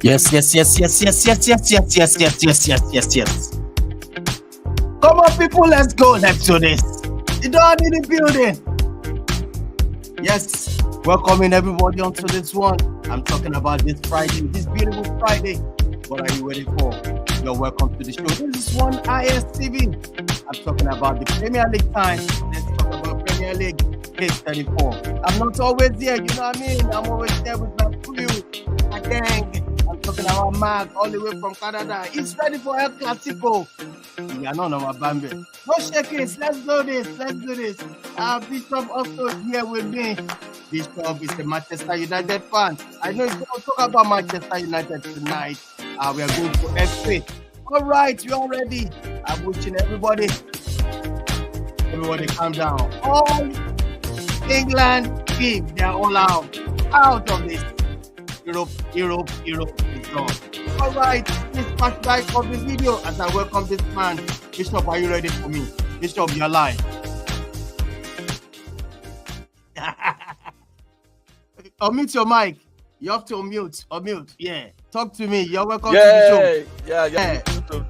Yes. Come on, people, let's go. Let's do this. You don't need the building. Yes, welcoming everybody onto this one. I'm talking about this Friday, this beautiful Friday. What are you waiting for? You're welcome to the show. This is ONEISTV. I'm talking about the Premier League time. Let's talk about Premier League. Page 34. I'm not always there, you know what I mean? I'm always there with my crew, my gang. I'm talking about Mark all the way from Canada. He's ready for El Classico. Yeah, no, my bambi. No shakings. Let's do this. Bishop also here with me. Bishop is a Manchester United fan. I know he's going to talk about Manchester United tonight. We are going for FA. All right, we're all ready. I'm wishing everybody calm down. All England team, they are all out of this. Europe is gone. All right, please pass like of the video as I welcome this man. Bishop, are you ready for me? Bishop, you're live. Unmute your mic. You have to unmute. Yeah. Talk to me. You're welcome to the show. Yeah.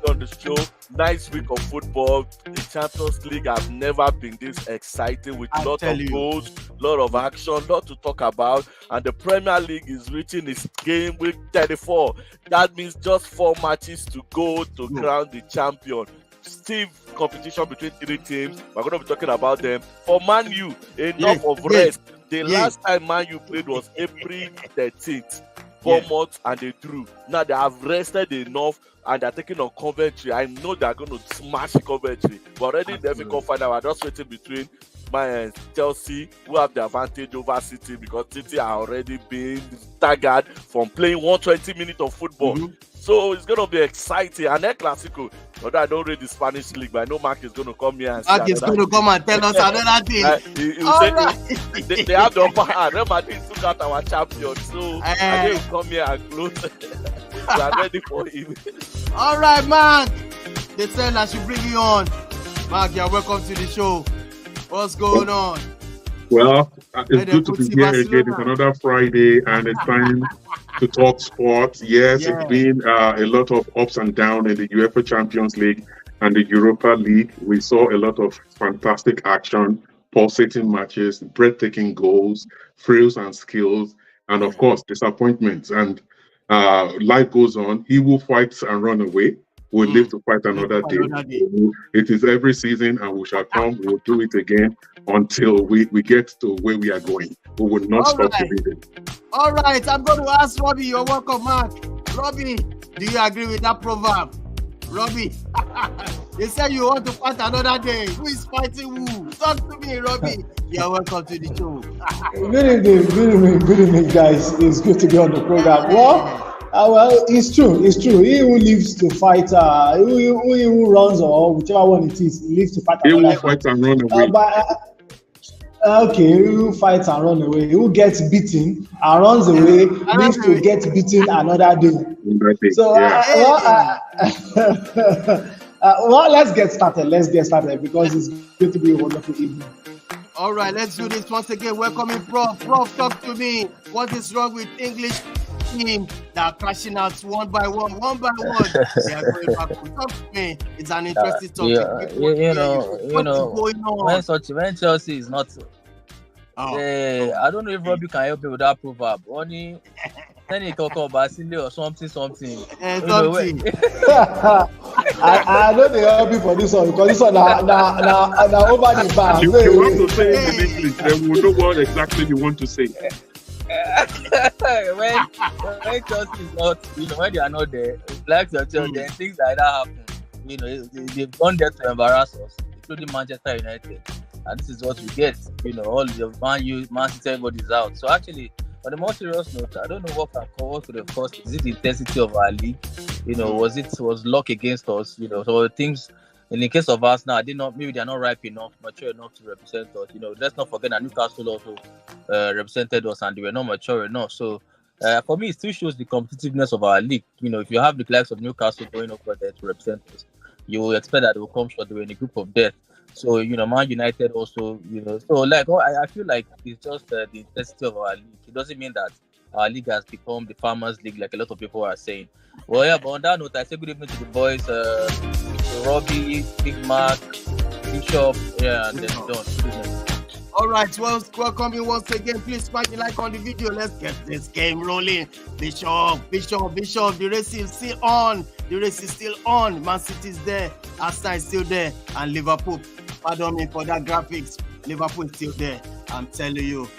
On the show. Nice week of football. The Champions League has never been this exciting with a lot of goals, lot of action, lot to talk about. And the Premier League is reaching its game week 34. That means just 4 matches to go to crown the champion. Stiff competition between 3 teams. We're going to be talking about them. For Man U, enough of rest. The last time Man U played was April 13th. Bournemouth and they drew. Now they have rested enough and they're taking on Coventry. I know they're going to smash Coventry. But already in the FA Cup final, we're just waiting between Chelsea, who have the advantage over City because City are already being staggered from playing 120 minutes of football. So it's going to be exciting. And then Classico, although I don't read the Spanish league, but I know Mark is going to come here and Mark is going to come and tell us another thing. They have the upper hand. Real Madrid took out our champion. So I will come here and close. We are ready for him. All right, Mark. They said I should bring you on. Mark, you're welcome to the show. What's going on? Well, it's good to be here again. It's another Friday, and it's time to talk sports. Yes, it's been a lot of ups and downs in the UEFA Champions League and the Europa League. We saw a lot of fantastic action, pulsating matches, breathtaking goals, thrills and skills, and of course, disappointments. And life goes on. He who fights and run away will live to fight another day. It is every season, and we shall come. We'll do it again until we get to where we are going. We will not stop believing. All right, I'm going to ask Robbie. You're welcome, Mark. Robbie, do you agree with that proverb? Robbie, they said you want to fight another day. Who is fighting who? Talk to me, Robbie. You're welcome to the show. Good evening, guys. It's good to be on the program. Well, it's true. He who lives to fight, who runs or whichever one it is, lives to fight. He who fights and run away. Okay, who fights and run away? Who gets beaten and runs away, lives to get beaten another day. So, let's get started because it's going to be a wonderful evening. All right, let's do this once again. Welcoming Prof. Prof, talk to me. What is wrong with English team that are crashing out one by one? They are going back. Talk to me. It's an interesting topic. You know, when Chelsea is not. I don't know if Robbie can help me with that proverb. Only any talk about Cindy or something. I know they help you for this one because this one now over the bar. You want to say it in English, then we'll know what exactly you want to say. when Chelsea is not, when they are not there, like your Chelsea, then things like that happen. They've gone there to embarrass us, including Manchester United, and this is what we get. All the Man City, everybody's out. So actually, on a more serious note, I don't know what could have caused. Is it the intensity of our league? Was luck against us? So things. In the case of us now, maybe they're not ripe enough, mature enough to represent us. Let's not forget that Newcastle also represented us and they were not mature enough. So for me, it still shows the competitiveness of our league. If you have the likes of Newcastle going over there to represent us, you will expect that they will come short. They were in a group of death. So, Man United also, I feel like it's just the intensity of our league. It doesn't mean that our league has become the farmers' league, like a lot of people are saying. Well, yeah, but on that note, I say good evening to the boys, Robbie, Big Mark, Bishop, yeah, and then Don. Good evening. All right, well, welcome you once again. Please smash the like on the video. Let's get this game rolling. Bishop. The race is still on. Man City is there. Arsenal is still there. And Liverpool, pardon me for that graphics. Liverpool is still there. I'm telling you.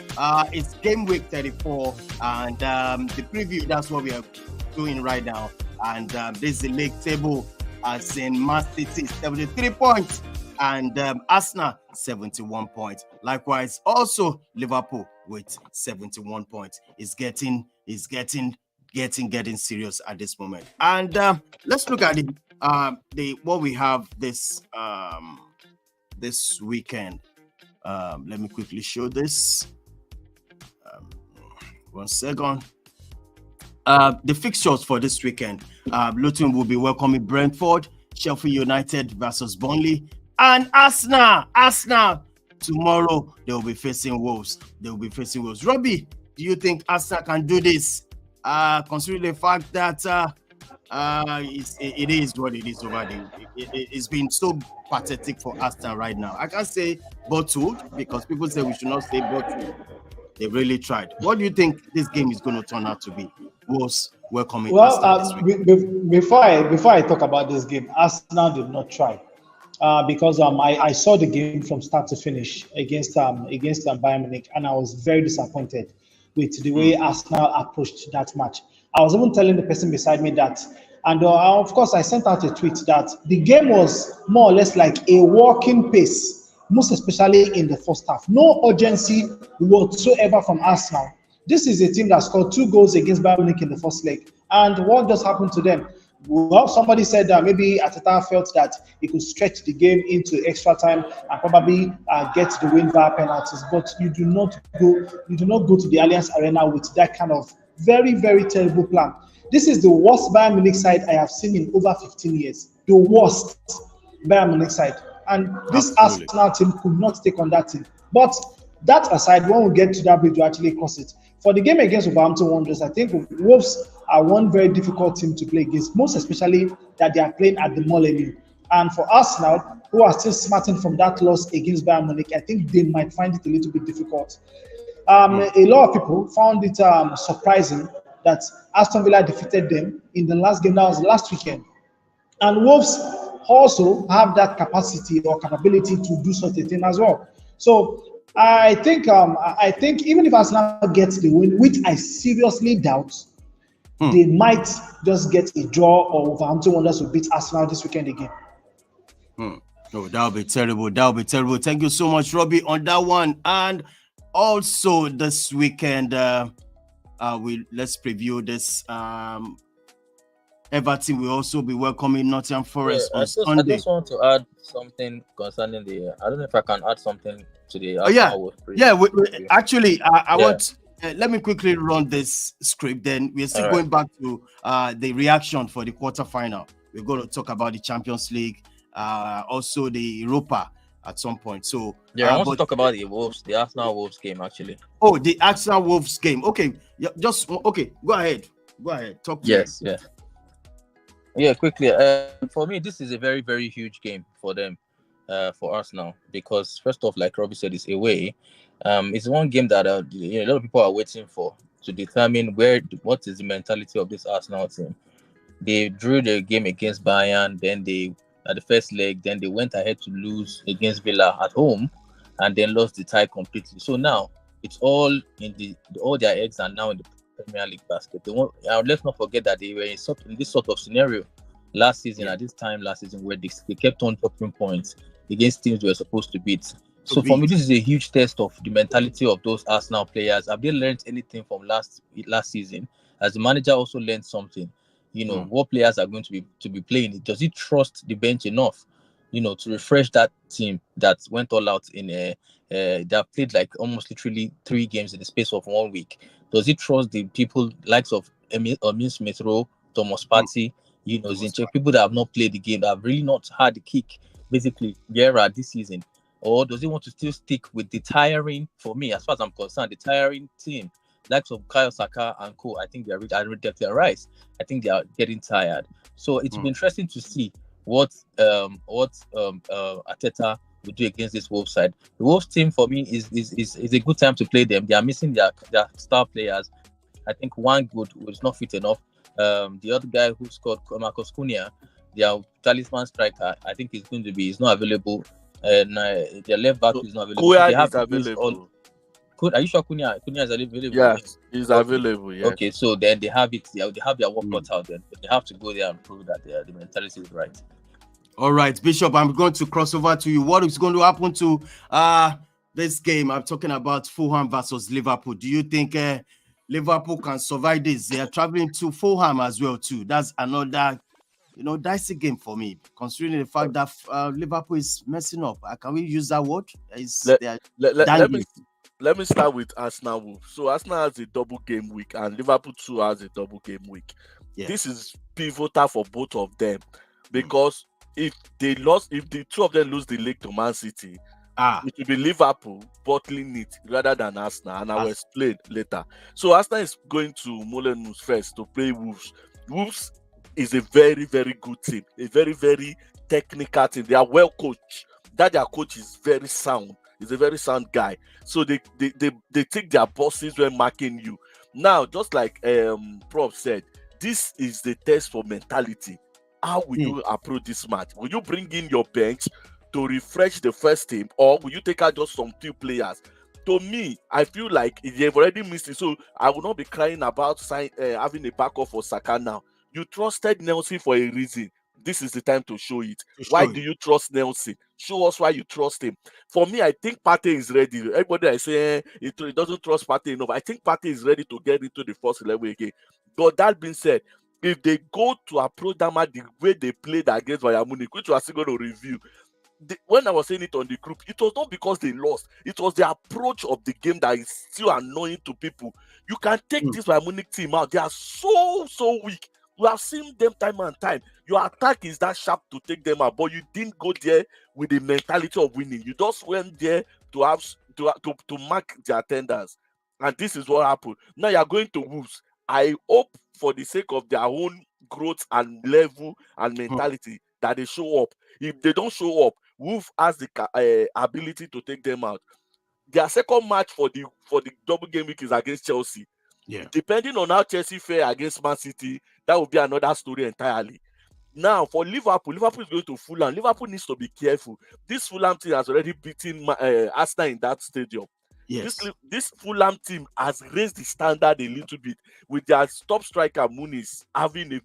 It's game week 34. And the preview, that's what we are doing right now. And this is the league table. As in Man City, 73 points. And Arsenal 71 points. Likewise, also Liverpool with 71 points. Is getting serious at this moment. And let's look at what we have this weekend. Let me quickly show this. 1 second. The fixtures for this weekend. Luton will be welcoming Brentford. Sheffield United versus Burnley. And Arsenal, tomorrow they will be facing Wolves. Robbie, do you think Arsenal can do this? Considering the fact that it is what it is over there. It's been so pathetic for Arsenal right now. I can't say bottled because people say we should not say bottled. They really tried. What do you think this game is going to turn out to be? Wolves welcoming Arsenal this week. Before I talk about this game, Arsenal did not try. Because I saw the game from start to finish against Bayern Munich, and I was very disappointed with the way Arsenal approached that match. I was even telling the person beside me that, and of course I sent out a tweet that the game was more or less like a walking pace, most especially in the first half. No urgency whatsoever from Arsenal. This is a team that scored 2 goals against Bayern Munich in the first leg, and what just happened to them? Well, somebody said that maybe Arteta felt that he could stretch the game into extra time and probably get the win via penalties. But you do not go to the Allianz Arena with that kind of very, very terrible plan. This is the worst Bayern Munich side I have seen in over 15 years. The worst Bayern Munich side. And this Arsenal team could not take on that team. But that aside, when we get to that bridge, we actually cross it. For the game against Wolverhampton Wanderers, I think Wolves are one very difficult team to play against, most especially that they are playing at the Molineux. And for Arsenal, who are still smarting from that loss against Bayern Munich, I think they might find it a little bit difficult. A lot of people found it surprising that Aston Villa defeated them in the last game. That was last weekend. And Wolves also have that capacity or capability to do such a thing as well. So I think even if Arsenal gets the win, which I seriously doubt, they might just get a draw, or Wolverhampton Wanderers will beat Arsenal this weekend again. Oh, that would be terrible. Thank you so much, Robbie, on that one. And also this weekend, let's preview this. Everton will also be welcoming Nottingham Forest on Sunday. I just want to add something concerning the. I don't know if I can add something to the. I want. Let me quickly run this script. Then we're still going back to the reaction for the quarterfinal. We're going to talk about the Champions League, also the Europa at some point. So I want to talk about the Arsenal Wolves game actually. Oh, the Arsenal Wolves game. Okay, Go ahead. Talk to me. Yes. Yeah, quickly. For me, this is a very, very huge game for them, for Arsenal, because first off, like Robbie said, it's away. It's one game that a lot of people are waiting for to determine what is the mentality of this Arsenal team. They drew the game against Bayern, then they at the first leg, then they went ahead to lose against Villa at home, and then lost the tie completely. So now it's all all their eggs are now in the Premier League basket. Let's not forget that they were in this sort of scenario last season, where they kept on dropping points against teams they were supposed to beat. So for me, this is a huge test of the mentality of those Arsenal players. Have they learned anything from last season? As the manager also learned something. What players are going to be playing? Does he trust the bench enough, to refresh that team that went all out in they have played like almost literally 3 games in the space of 1 week? Does he trust the people likes of Emil Smith-Rowe, Thomas Partey, Zinchenko, people that have not played the game, that have really not had the kick, basically, Guerra this season? Or does he want to still stick with the tiring, for me, as far as I'm concerned, the tiring team likes of Kyle Saka and co. I think they are Declan Rice. I think they are getting tired. So it will be interesting to see what Arteta will do against this Wolves side. The Wolves team for me is a good time to play them. They are missing their star players. I think one good was not fit enough. The other guy who scored, Marcus Cunha, their talisman striker, I think he's not available. And their left back is not available. Cunha so is available. Are you sure Cunha is available? Yes, he's available. Yeah. Okay, so then they have it. They have their work cut out. Then they have to go there and prove that the mentality is right. All right, Bishop, I'm going to cross over to you. What is going to happen to this game? I'm talking about Fulham versus Liverpool. Do you think Liverpool can survive this? They are traveling to Fulham as well too. That's another, dicey game for me, considering the fact that Liverpool is messing up. Can we use that word? Let me start with Arsenal Wolves. So Arsenal has a double game week and Liverpool too has a double game week. Yeah. This is pivotal for both of them because if the two of them lose the league to Man City, it will be Liverpool bottling it rather than Arsenal, and I will explain later. So Arsenal is going to Molineux first to play Wolves. Wolves is a very, very good team, a very, very technical team. They are well coached. That their coach is very sound. He's a very sound guy. So they take their bosses when marking you. Now, just like Prof said, this is the test for mentality. How will you approach this match? Will you bring in your bench to refresh the first team, or will you take out just some few players? To me, I feel like they've already missed it. So I will not be crying about having a backup for Saka now. You trusted Nelson for a reason. This is the time to show it. Why do you trust Nelson? Show us why you trust him. For me, I think Partey is ready. Everybody I say it doesn't trust Partey enough. I think Partey is ready to get into the first 11 again. But that being said, if they go to approach that match the way they played against Bayern Munich, which we are still going to review, when I was saying it on the group, it was not because they lost. It was the approach of the game that is still annoying to people. You can take this Bayern Munich team out. They are so weak. We have seen them time and time. Your attack is that sharp to take them out, but you didn't go there with the mentality of winning. You just went there to have to mark their attendance, and this is what happened. Now you are going to Wolves. I hope for the sake of their own growth and level and mentality that they show up. If they don't show up, Wolves has the ability to take them out. Their second match for the double game week is against Chelsea. Yeah. Depending on how Chelsea fare against Man City, that will be another story entirely. Now, for Liverpool is going to Fulham. Liverpool needs to be careful. This Fulham team has already beaten Arsenal in that stadium. Yes. This Fulham team has raised the standard a little bit with their top striker Muniz being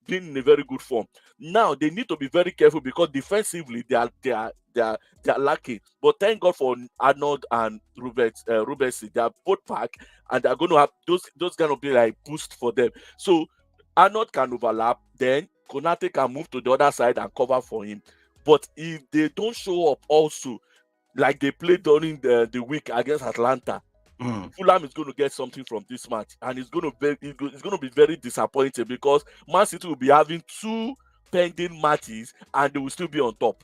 in a very good form. Now they need to be very careful because defensively they are lacking. But thank God for Arnold and Rubensi. They are both back and they're going to have those going to be like boost for them. So Arnold can overlap, then Konate can move to the other side and cover for him. But if they don't show up also, like they played during the week against Atlanta, Fulham is going to get something from this match, and it's going to be very disappointing because Man City will be having 2 pending matches and they will still be on top.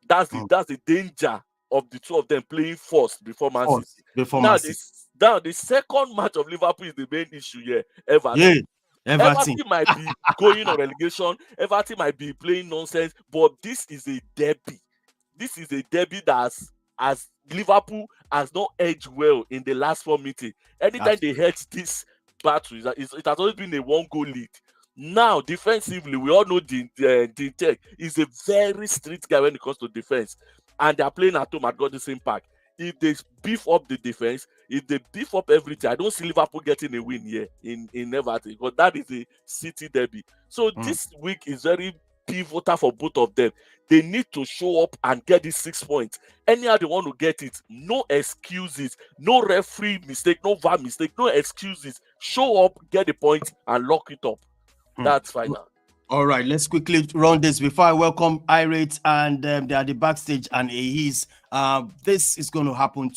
That's the danger of the two of them playing first before Man City. Now the second match of Liverpool is the main issue here. Everton. Everton might be going on relegation. Everton might be playing nonsense, but this is a derby. This is a derby that's as Liverpool has not edged well in the last 4 meetings. Anytime they hedge this battle, it has always been a 1-goal lead. Now, defensively, we all know the Tech is a very strict guy when it comes to defense. And they are playing at home at Goodison Park. If they beef up the defense, if they beef up everything, I don't see Liverpool getting a win here in Everton. But that is a City derby. So this week is very pivotal for both of them. They need to show up and get these 6 points. Anyhow they want to get it, no excuses, no referee mistake, no VAR mistake, no excuses. Show up, get the point, and lock it up. That's final. All right, let's quickly run this before I welcome Irate and they are the backstage and AEs. This is going to happen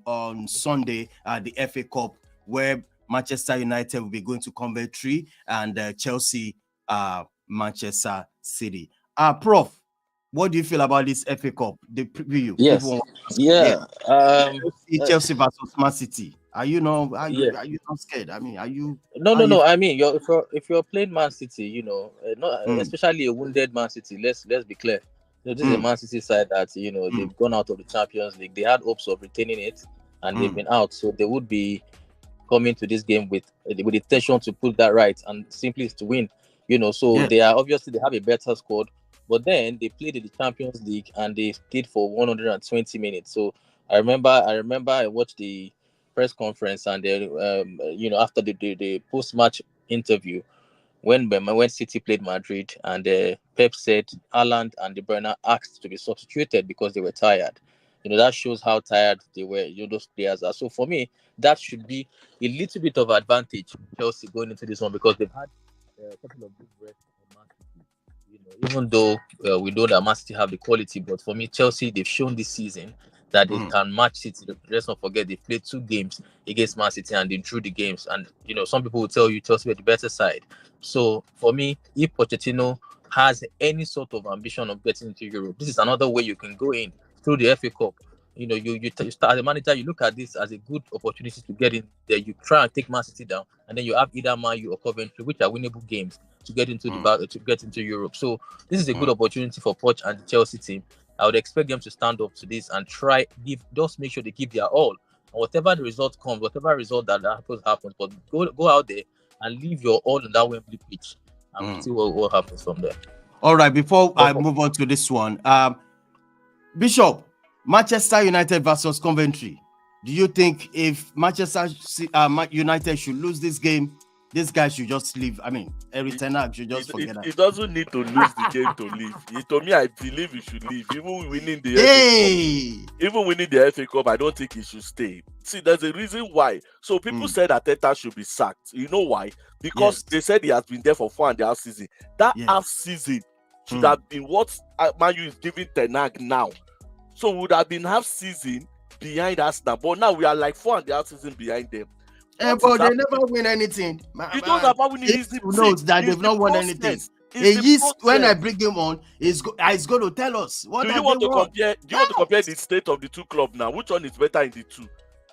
on Sunday at the FA Cup, where Manchester United will be going to Coventry and Chelsea, Manchester City. Prof, what do you feel about this FA Cup? The preview. Yes. Chelsea versus Man City. Are you not? Yeah. Are you not scared? I mean, are you? No, Are no, you? no. I mean, if you're playing Man City, not Mm, especially a wounded Man City. Let's be clear. This is a mm, Man City side that mm, they've gone out of the Champions League. They had hopes of retaining it, and they've mm. been out. So they would be coming to this game with intention to put that right and simply to win. So Yeah. they are obviously they have a better squad, but then they played in the Champions League and they stayed for 120 minutes. So I remember I watched the press conference and then after the post match interview when City played Madrid and Pep said Haaland and De Bruyne asked to be substituted because they were tired. That shows how tired they were. Those players are. So for me, that should be a little bit of advantage for Chelsea going into this one because they've had a couple of good rests on Man City. Even though we know that Man City have the quality, but for me, Chelsea they've shown this season that they Mm, can match City. Let's not forget they played 2 games against Man City and they drew the games. And some people will tell you Chelsea were the better side. So for me, if Pochettino has any sort of ambition of getting into Europe, this is another way you can go in through the FA Cup. You start as a manager, you look at this as a good opportunity to get in there. You try and take Man City down, and then you have either Man U or Coventry, which are winnable games to get into mm, to get into Europe. So this is a good mm. opportunity for Poch and the Chelsea team. I would expect them to stand up to this and just make sure they give their all. And whatever the result comes, whatever result that happens, but go out there and leave your all on that Wembley pitch, and we'll see what happens from there. All right. Before I move on to this one, Bishop, Manchester United versus Coventry. Do you think if Manchester United should lose this game, this guy should just leave? I mean, Eric Ten Hag should just forget that. He doesn't need to lose the game to leave. To me, I believe he should leave. Even winning the FA Cup, I don't think he should stay. See, there's a reason why. So people said that Arteta should be sacked. You know why? Because they said he has been there for 4.5 seasons. That half season should have been what Man U is giving Ten Hag now. So would have been half season behind us now. But now we are like 4.5 seasons behind them. But they never win anything. It knows about winning. He knows that they've not won anything. When I bring him on, he's going to tell us what. Do you want to compare? Do you want to compare the state of the two clubs now? Which one is better in the two?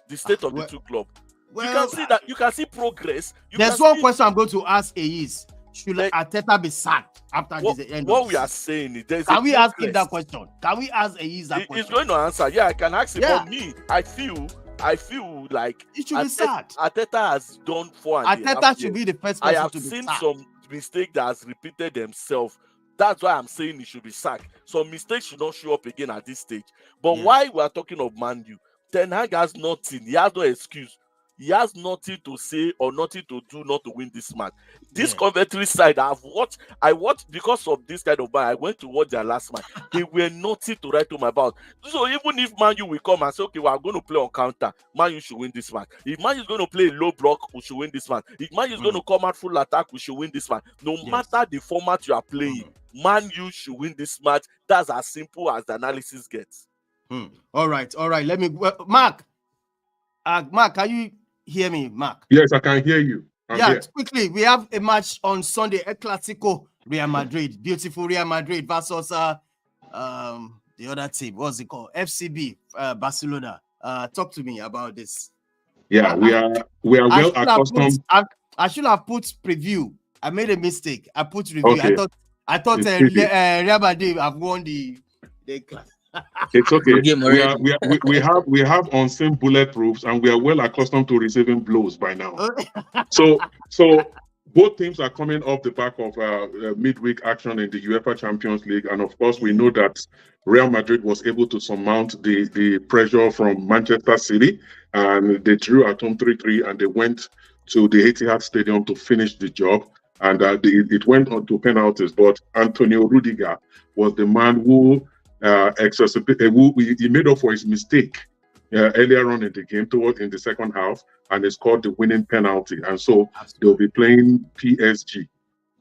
The state of the two clubs. Well, you can see that. You can see progress. There's one question I'm going to ask. Should Arteta be sacked after this end? What we are saying is, can we ask him that question? Can we ask that question? He's going to answer. Yeah, I can ask him. But me, I feel like it should be sacked. Arteta has done 4.5 years. Arteta should be the first person. I have seen some mistakes that has repeated themselves. That's why I'm saying he should be sacked. Some mistakes should not show up again at this stage. But why we are talking of Man U? Ten Hag has nothing. He has no excuse. He has nothing to say or nothing to do not to win this match. This Coventry side, I watched because of this kind of match. I went to watch their last match. They were nothing to write home about. So even if Man U will come and say, okay, we are going to play on counter, Man U should win this match. If Man U is going to play low block, we should win this match. If Man U is going to come out full attack, we should win this match. No matter the format you are playing, Man U should win this match. That's as simple as the analysis gets. All right. Let me, Mark, can you hear me, Mark? Yes, I can hear you. Quickly, we have a match on Sunday, El Classico, Real Madrid, beautiful Real Madrid versus the other team. What's it called? FCB, Barcelona. Talk to me about this. Yeah, we are well accustomed. I should have put preview. I made a mistake. I put review. Okay. I thought Real Madrid have won the class. It's okay. We have unseen bulletproofs, and we are well accustomed to receiving blows by now. So both teams are coming off the back of midweek action in the UEFA Champions League, and of course we know that Real Madrid was able to surmount the pressure from Manchester City, and they drew at home 3-3, and they went to the Etihad Stadium to finish the job, and it went on to penalties. But Antonio Rudiger was the man who he made up for his mistake earlier on in the game, in the second half, and he scored the winning penalty. And so they'll be playing PSG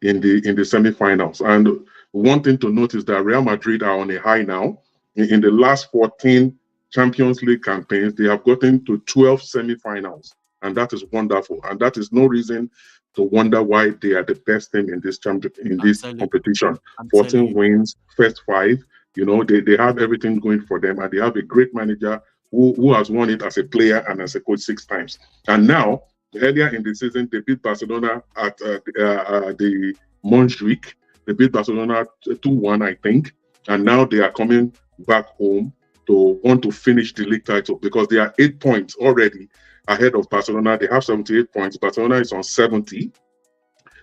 in the semi-finals. And one thing to note is that Real Madrid are on a high now. In the last 14 Champions League campaigns, they have gotten to 12 semi-finals, and that is wonderful. And that is no reason to wonder why they are the best team in this competition. 14 wins, first 5. You know, they have everything going for them, and they have a great manager who has won it as a player and as a coach 6 times. And now, earlier in the season, they beat Barcelona at the Montjuic. They beat Barcelona 2-1, I think. And now they are coming back home to want to finish the league title because they are 8 points already ahead of Barcelona. They have 78 points. Barcelona is on 70.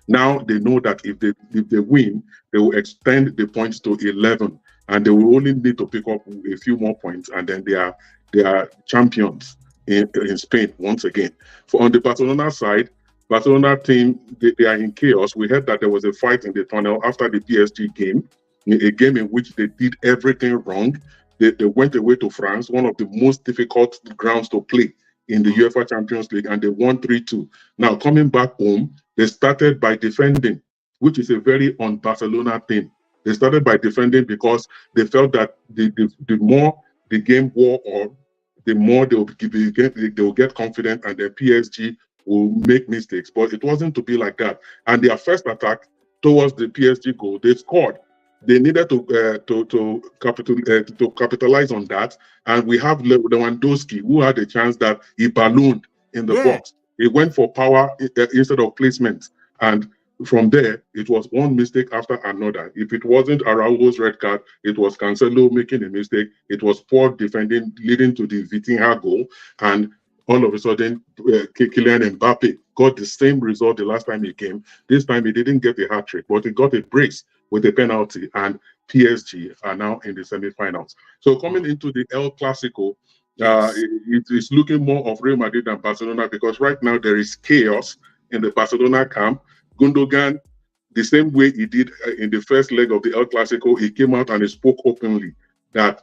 Now they know that if they win, they will extend the points to 11, and they will only need to pick up a few more points, and then they are champions in Spain once again. For on the Barcelona side, Barcelona team they are in chaos. We heard that there was a fight in the tunnel after the PSG game, a game in which they did everything wrong. They went away to France, one of the most difficult grounds to play in the UEFA Champions League, and they won 3-2. Now coming back home, they started by defending, which is a very un-Barcelona thing. They started by defending because they felt that the more the game wore on, the more they will get confident, and then PSG will make mistakes. But it wasn't to be like that. And their first attack towards the PSG goal, they scored. They needed to capitalize on that, and we have Lewandowski, who had a chance that he ballooned in the box. He went for power instead of placement, and from there it was one mistake after another. If it wasn't Araujo's red card, it was Cancelo making a mistake. It was poor defending leading to the Vitinha goal, and all of a sudden, Kylian Mbappe got the same result the last time he came. This time he didn't get a hat trick, but he got a brace with a penalty, and PSG are now in the semi-finals. So coming into the El Clasico, it is looking more of Real Madrid than Barcelona because right now there is chaos in the Barcelona camp. Gundogan, the same way he did in the first leg of the El Clasico, he came out and he spoke openly that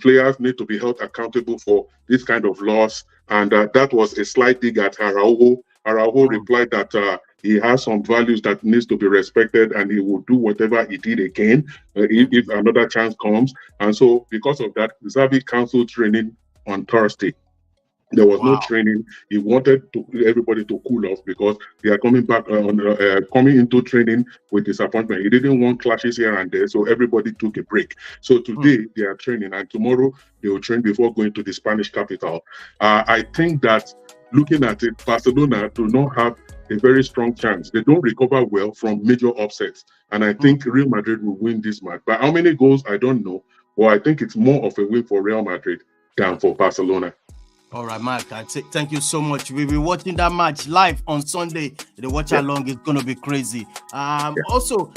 players need to be held accountable for this kind of loss, and that was a slight dig at Araujo. Araujo replied that he has some values that needs to be respected, and he will do whatever he did again if another chance comes. And so, because of that, Xavi canceled training on Thursday. There was no training. He wanted everybody to cool off because they are coming back coming into training with disappointment. He didn't want clashes here and there, so everybody took a break. So today they are training, and tomorrow they will train before going to the Spanish capital. I think that looking at it, Barcelona do not have a very strong chance. They don't recover well from major upsets, and I think Real Madrid will win this match. By how many goals, I don't know. Well, I think it's more of a win for Real Madrid than for Barcelona. All right, Mark, thank you so much. We'll be watching that match live on Sunday. The watch along is going to be crazy. Also,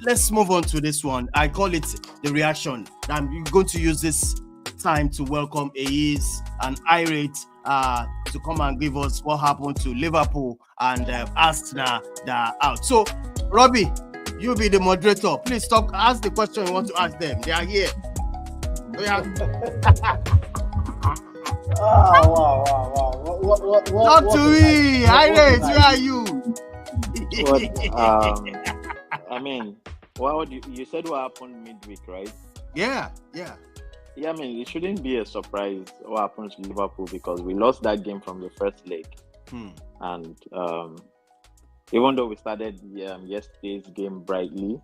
let's move on to this one. I call it the reaction. I'm going to use this time to welcome Aiz and Irate to come and give us what happened to Liverpool and Arsenal that are out. So, Robbie, you be the moderator. Please ask the question you want to ask them. They are here. Wow. What, talk to me. Irate, where are you? I mean, what you said what happened midweek, right? Yeah. I mean, it shouldn't be a surprise what happened to Liverpool because we lost that game from the first leg. And even though we started yesterday's game brightly,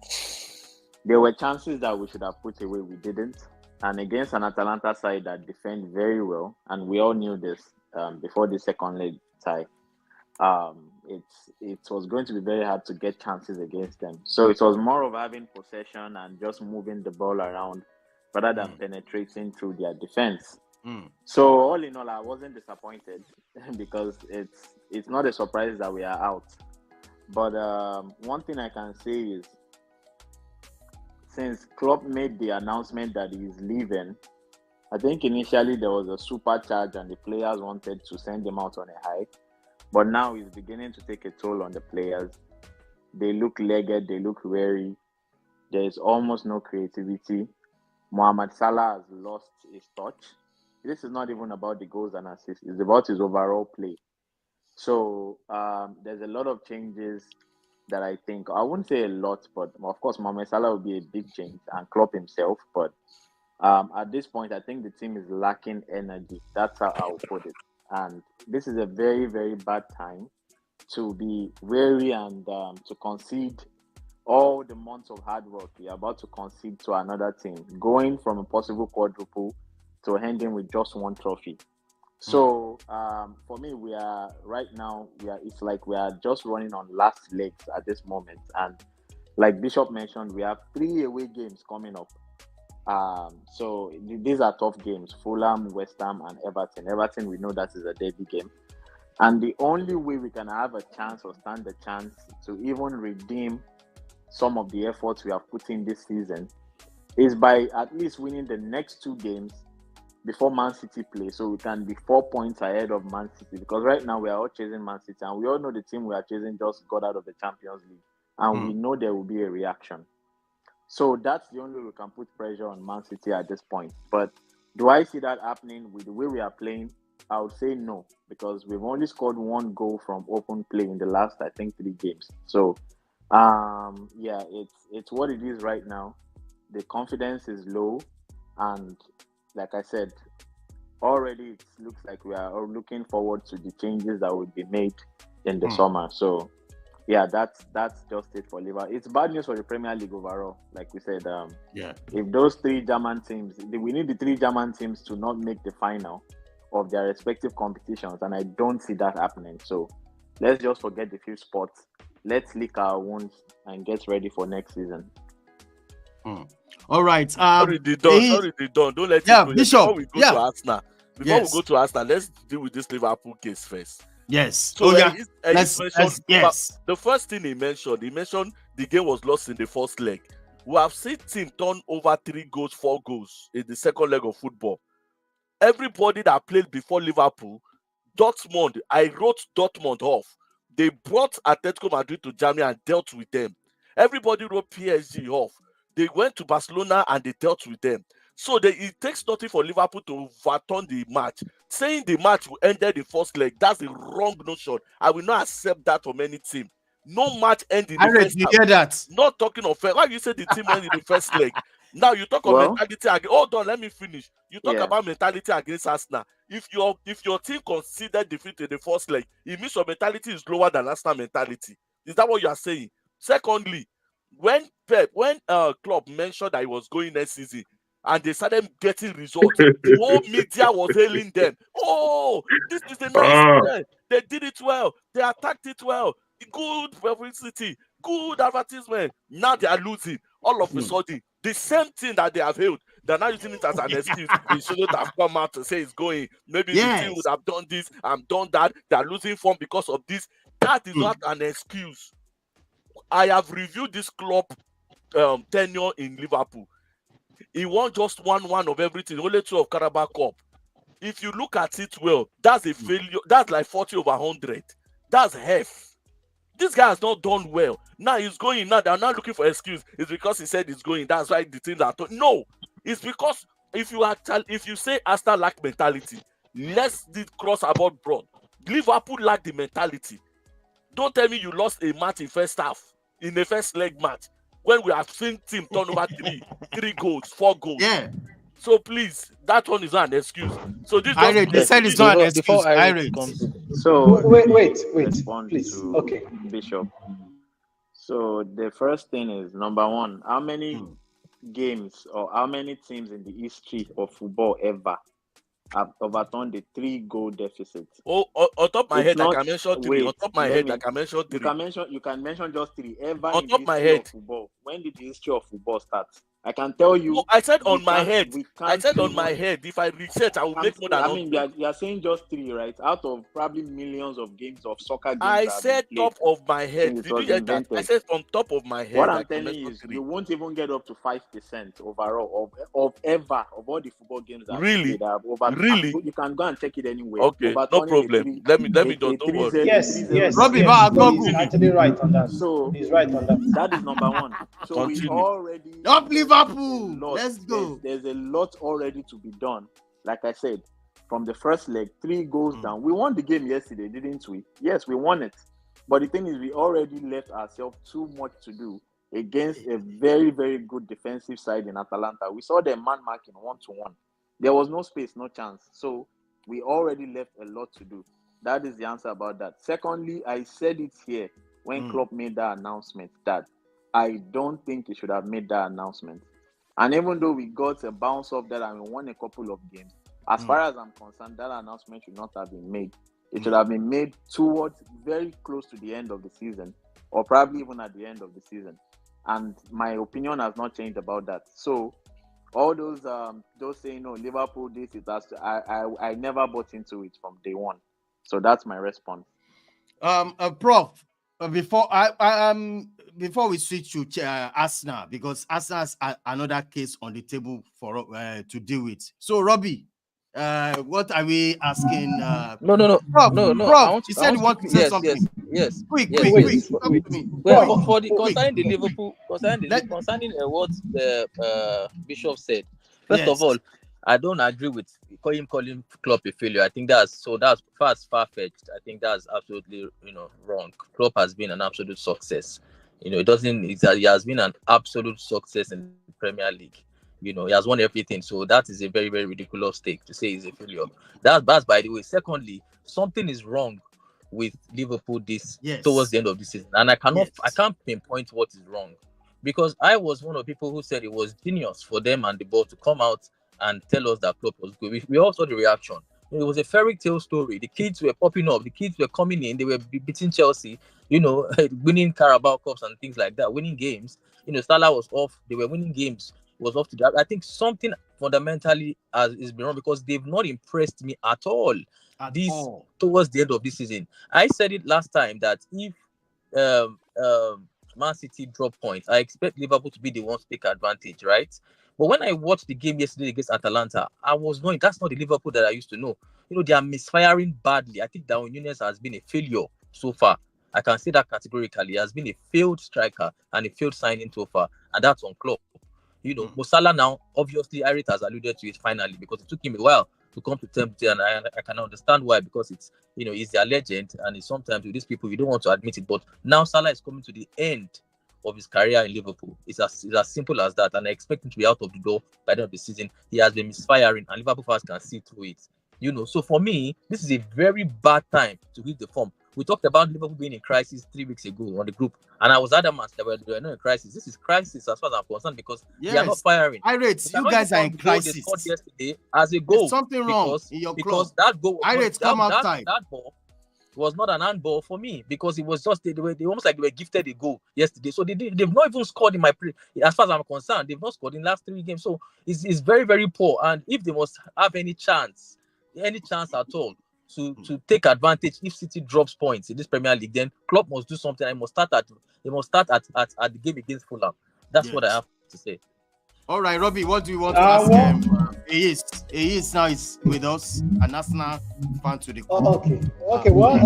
there were chances that we should have put away. We didn't. And against an Atalanta side that defend very well, and we all knew this before the second leg tie, it was going to be very hard to get chances against them. So it was more of having possession and just moving the ball around rather than penetrating through their defense. So all in all, I wasn't disappointed because it's not a surprise that we are out. But one thing I can say is, since Klopp made the announcement that he's leaving, I think initially there was a super charge and the players wanted to send him out on a high. But now he's beginning to take a toll on the players. They look legged, they look weary. There is almost no creativity. Mohamed Salah has lost his touch. This is not even about the goals and assists. It's about his overall play. So there's a lot of changes that I think, I wouldn't say a lot, but of course, Mohamed Salah will be a big change and Klopp himself. But at this point, I think the team is lacking energy. That's how I would put it. And this is a very, very bad time to be weary and to concede all the months of hard work. You're about to concede to another team, going from a possible quadruple to end him with just one trophy. So for me, it's like we are just running on last legs at this moment. And like Bishop mentioned, we have 3 away games coming up. So these are tough games: Fulham, West Ham, and Everton. Everton, we know that is a derby game. And the only way we can have a chance or stand a chance to even redeem some of the efforts we have put in this season is by at least winning the next 2 games before Man City play, so we can be 4 points ahead of Man City. Because right now we are all chasing Man City, and we all know the team we are chasing just got out of the Champions League, and we know there will be a reaction. So that's the only way we can put pressure on Man City at this point. But do I see that happening with the way we are playing? I would say no, because we've only scored 1 goal from open play in the last, I think, 3 games. So, yeah, it's what it is right now. The confidence is low, and like I said, already it looks like we are looking forward to the changes that will be made in the summer. So, yeah, that's just it for Liverpool. It's bad news for the Premier League overall. Like we said, if those 3 German teams, we need the 3 German teams to not make the final of their respective competitions, and I don't see that happening. So let's just forget the few spots. Let's lick our wounds and get ready for next season. All right. Sorry, they don't. Don't let it go. Bishop. Before we go to Arsenal, we go to Arsenal, let's deal with this Liverpool case first. Yes. So yes. The first thing he mentioned the game was lost in the first leg. We have seen team turn over 3 goals, 4 goals in the second leg of football. Everybody that played before Liverpool, Dortmund, I wrote Dortmund off. They brought Atletico Madrid to Germany and dealt with them. Everybody wrote PSG off. They went to Barcelona and they dealt with them. So it takes nothing for Liverpool to overturn the match. Saying the match will end the first leg, that's a wrong notion. I will not accept that from any team. No match end in the first leg. Hear that? Not talking of why you say the team end in the first leg. Now you talk of mentality again. Hold on, let me finish. You talk about mentality against Arsenal. If your team considered defeat in the first leg, it means your mentality is lower than Arsenal mentality. Is that what you are saying? Secondly, when Klopp mentioned that he was going next season and they started getting results, the whole media was hailing them. Oh, this is a nice season. They did it well. They attacked it well. Good publicity, good advertisement. Now they are losing. All of a sudden, the same thing that they have held, they're not using it as an excuse. They shouldn't have come out to say it's going. Maybe the team would have done this and done that. They're losing form because of this. That is not an excuse. I have reviewed this club tenure in Liverpool. He won just one of everything, only 2 of Carabao Cup. If you look at it well, that's a failure. That's like 40 over 100. That's half. This guy has not done well. Now he's going. Now they're not looking for excuse. It's because he said he's going. That's why the things are no. It's because if you say Arsenal lack mentality, let's cross about broad. Liverpool lack the mentality. Don't tell me you lost a match in first half, in the first leg match, when we have seen team turn over 3 goals, 4 goals. Yeah. So please, that one is not an excuse. So this they said it's not an excuse. So wait, please. Okay, Bishop. So the first thing is, number one, how many games or how many teams in the history of football ever have overturned the 3-goal deficit? Oh, on top of my head, I can mention 3. On top of my head, I can mention 3. You can mention just 3 ever on in top the my history head. of football. When did the history of football start? I can tell you. No, I said on my head. I said on my head. If I research, I will make more than. I mean, you are saying just 3, right? Out of probably millions of games of soccer games. I said top of my head. Did you hear that? I said from top of my head. What I'm telling you is, you won't even get up to 5% overall of all the football games that really that have over. Really, you can go and check it anywhere. Okay, no problem. Let me don't worry. Yes. Robbie, he's actually right on that. So he's right on that. That is number one. So Continue. we already up Liverpool. Let's go. There's a lot already to be done. Like I said, from the first leg, 3 goals down. We won the game yesterday, didn't we? Yes, we won it. But the thing is, we already left ourselves too much to do against a very, very good defensive side in Atalanta. We saw them man-marking 1-to-1. There was no space, no chance. So we already left a lot to do. That is the answer about that. Secondly, I said it here when Klopp made that announcement that I don't think he should have made that announcement. And even though we got a bounce off that and we won a couple of games, As far as I'm concerned, that announcement should not have been made. It should have been made towards very close to the end of the season, or probably even at the end of the season. And my opinion has not changed about that. So all those saying, no, Liverpool this, it has to, I never bought into it from day one. So that's my response. Prof, before we switch to Arsenal, because Arsenal has another case on the table for to deal with. So Robbie, what are we asking? No. Prof, you said you want to say something. Yes. Quick. Well, for the quick. concerning the Liverpool, concerning what the Bishop said. First of all, I don't agree with calling Klopp a failure. I think that's far-fetched. I think that's absolutely wrong. Klopp has been an absolute success. He has been an absolute success in the Premier League. He has won everything. So that is a very, very ridiculous take to say he's a failure. That's by the way. Secondly, something is wrong with Liverpool towards the end of the season, and I can't pinpoint what is wrong, because I was one of the people who said it was genius for them and the board to come out and tell us that Klopp was good. We all saw the reaction. It was a fairy tale story. The kids were popping up. The kids were coming in. They were beating Chelsea, winning Carabao Cups and things like that, winning games. Salah was off. They were winning games. It was off to that. I think something fundamentally is been wrong, because they've not impressed me at all. Towards the end of this season. I said it last time that if Man City drop points, I expect Liverpool to be the ones to take advantage, right? But when I watched the game yesterday against Atalanta, I was knowing that's not the Liverpool that I used to know. They are misfiring badly. I think Darwin Núñez has been a failure so far. I can say that categorically. He has been a failed striker and a failed signing so far, and that's on Klopp. Mo Salah now, obviously, Irit has alluded to it finally, because it took him a while to come to terms, and I can understand why, because it's he's their legend, and it's sometimes with these people you don't want to admit it, but now Salah is coming to the end of his career in Liverpool. It's as simple as that, and I expect him to be out of the door by the end of the season. He has been misfiring, and Liverpool fans can see through it. So for me, this is a very bad time to hit the form. We talked about Liverpool being in crisis 3 weeks ago on the group, and I was adamant that they were not in crisis. This is crisis as far as I'm concerned, because they are not firing. You guys are in crisis. They scored yesterday as a goal. There's something wrong in your because that goal, that ball was not an handball for me, because it was just they almost like they were gifted a goal yesterday. So they've not even scored in as far as I'm concerned. They've not scored in the last 3 games. So it's very, very poor. And if they must have any chance at all to take advantage if City drops points in this Premier League, then Klopp must do something. They must start at the game against Fulham. That's what I have to say. All right, Robbie, what do you want to ask him? He is now with us, an Arsenal fan to the core. Okay. Well,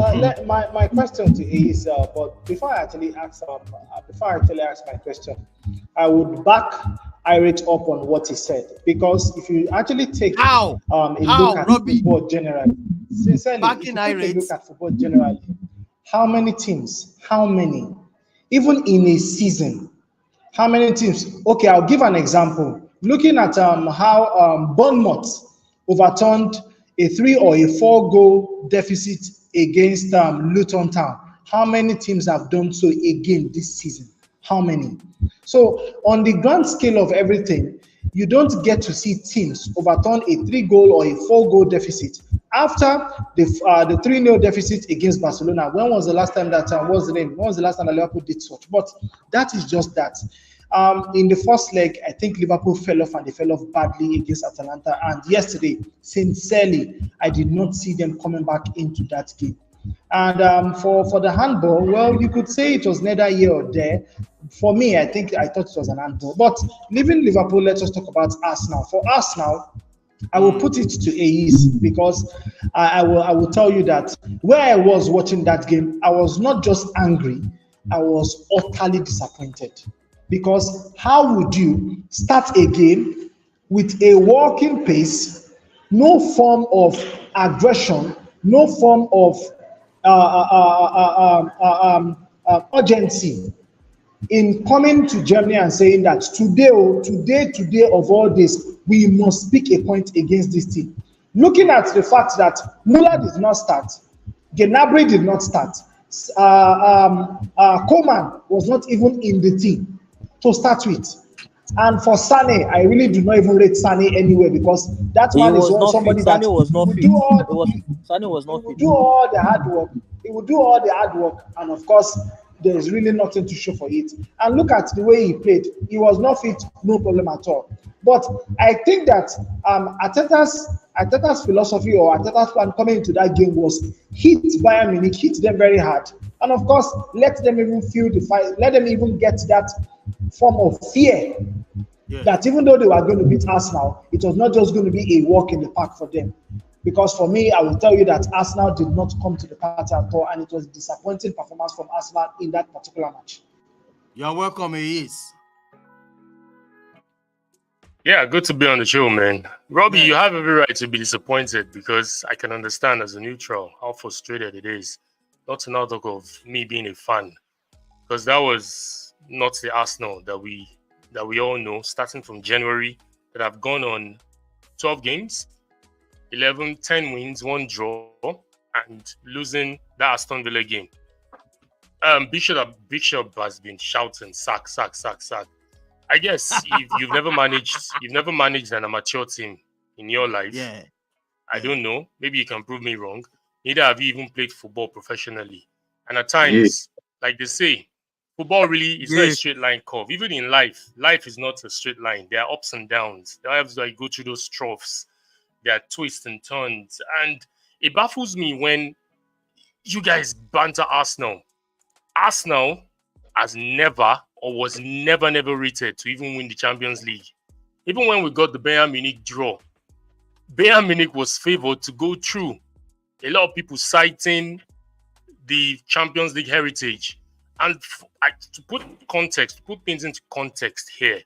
my question to is, but before I actually ask my question, I would back Irate up on what he said, because if you actually take a look at football generally, sincerely, if you take a look at football generally, how many teams? Even in a season, how many teams? Okay, I'll give an example. Looking at how Bournemouth overturned a 3 or a 4 goal deficit against Luton Town. How many teams have done so again this season? How many? So on the grand scale of everything, you don't get to see teams overturn a 3-goal or a 4-goal deficit. After the 3-0 deficit against Barcelona, when was the last time that When was the last time that Liverpool did such? But that is just that. In the first leg, I think Liverpool fell off, and they fell off badly against Atalanta. And yesterday, sincerely, I did not see them coming back into that game. And for the handball, well, you could say it was neither here or there. For me, I thought it was an handball. But leaving Liverpool, let's just talk about Arsenal. For Arsenal, I will put it to AEs, because I will tell you that where I was watching that game, I was not just angry, I was utterly disappointed. Because how would you start a game with a walking pace, no form of aggression, no form of urgency in coming to Germany and saying that today of all days, we must pick a point against this team? Looking at the fact that Muller did not start, Gnabry did not start, Coman was not even in the team to start with. And for Sane, I really do not even rate Sane anywhere because that He man is was not fit. somebody that Sane was not will fit. do all Sane was he not will fit. do all the hard work. He will do all the hard work, and of course, there is really nothing to show for it. And look at the way he played. He was not fit, no problem at all. But I think that Ateta's philosophy or Ateta's plan coming into that game was hit Bayern Munich, hit them very hard, and of course, let them even feel the fight, let them even get that form of fear that even though they were going to beat Arsenal, it was not just going to be a walk in the park for them. Because for me, I will tell you that Arsenal did not come to the party at all, and it was a disappointing performance from Arsenal in that particular match. You're welcome, Ace. Yeah, good to be on the show, man. Robbie, you have every right to be disappointed because I can understand as a neutral how frustrated it is. Not to now talk of me being a fan, because that was not the Arsenal that we all know, starting from January, that have gone on 12 games, 10 wins, 1 draw, and losing that Aston Villa game. Bishop has been shouting sack. I guess if you've never managed an amateur team in your life, I don't know. Maybe you can prove me wrong. Neither have you even played football professionally. And at times, like they say, football really is not a straight line curve. Even in life is not a straight line. There are ups and downs. There are times that you go through those troughs. There are twists and turns. And it baffles me when you guys banter Arsenal. Arsenal has never or was never rated to even win the Champions League. Even when we got the Bayern Munich draw, Bayern Munich was favored to go through. A lot of people citing the Champions League heritage. And to put things into context here,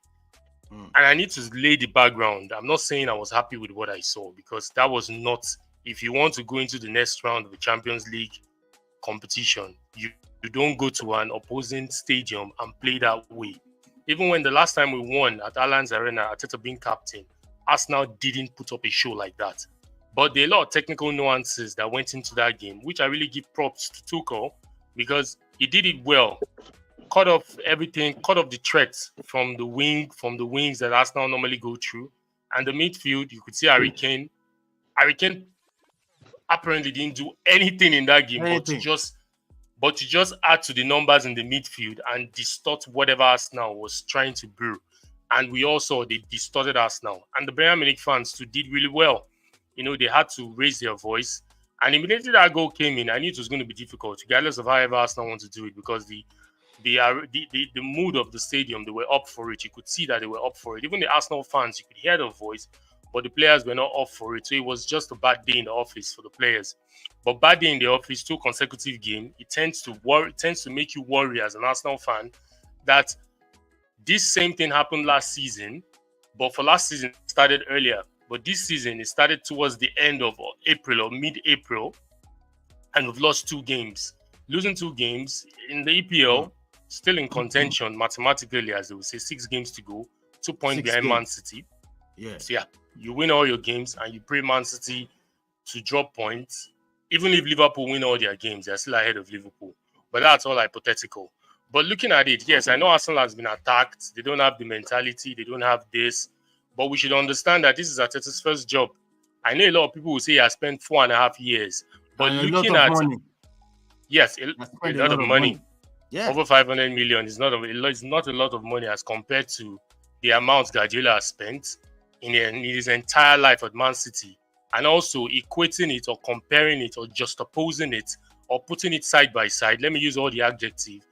and I need to lay the background. I'm not saying I was happy with what I saw because that was not, if you want to go into the next round of the Champions League competition, you don't go to an opposing stadium and play that way. Even when the last time we won at Allianz Arena, Arteta being captain, Arsenal didn't put up a show like that. But there are a lot of technical nuances that went into that game, which I really give props to Tuchel because he did it well. Cut off everything, cut off the threats from the wings that Arsenal normally go through. And the midfield, you could see Harry Kane. Harry Kane apparently didn't do anything in that game, but to just add to the numbers in the midfield and distort whatever Arsenal was trying to brew. And we also, they distorted Arsenal. And the Bayern Munich fans too did really well. You know, they had to raise their voice. And immediately that goal came in, I knew it was going to be difficult, regardless of however Arsenal want to do it, because the mood of the stadium, they were up for it. You could see that they were up for it. Even the Arsenal fans, you could hear the voice, but the players were not up for it. So it was just a bad day in the office for the players. But bad day in the office, 2 consecutive games, it tends to make you worry as an Arsenal fan that this same thing happened last season, but for last season, it started earlier. But this season, it started towards the end of April or mid-April, and we've lost 2 games. Losing 2 games in the EPL, still in contention mathematically, as they would say, 6 games to go, 2 points behind Man City. So yeah, you win all your games and you pray Man City to drop points. Even if Liverpool win all their games, they're still ahead of Liverpool. But that's all hypothetical. But looking at it, yes, I know Arsenal has been attacked. They don't have the mentality. They don't have this. But we should understand that this is Arteta's first job. I know a lot of people will say he has spent 4.5 years. But looking at money. Yes, a lot of money. Yeah. Over 500 million is not a lot of money as compared to the amount Guardiola has spent in his entire life at Man City. And also equating it or comparing it or juxtaposing it or putting it side by side. Let me use all the adjectives.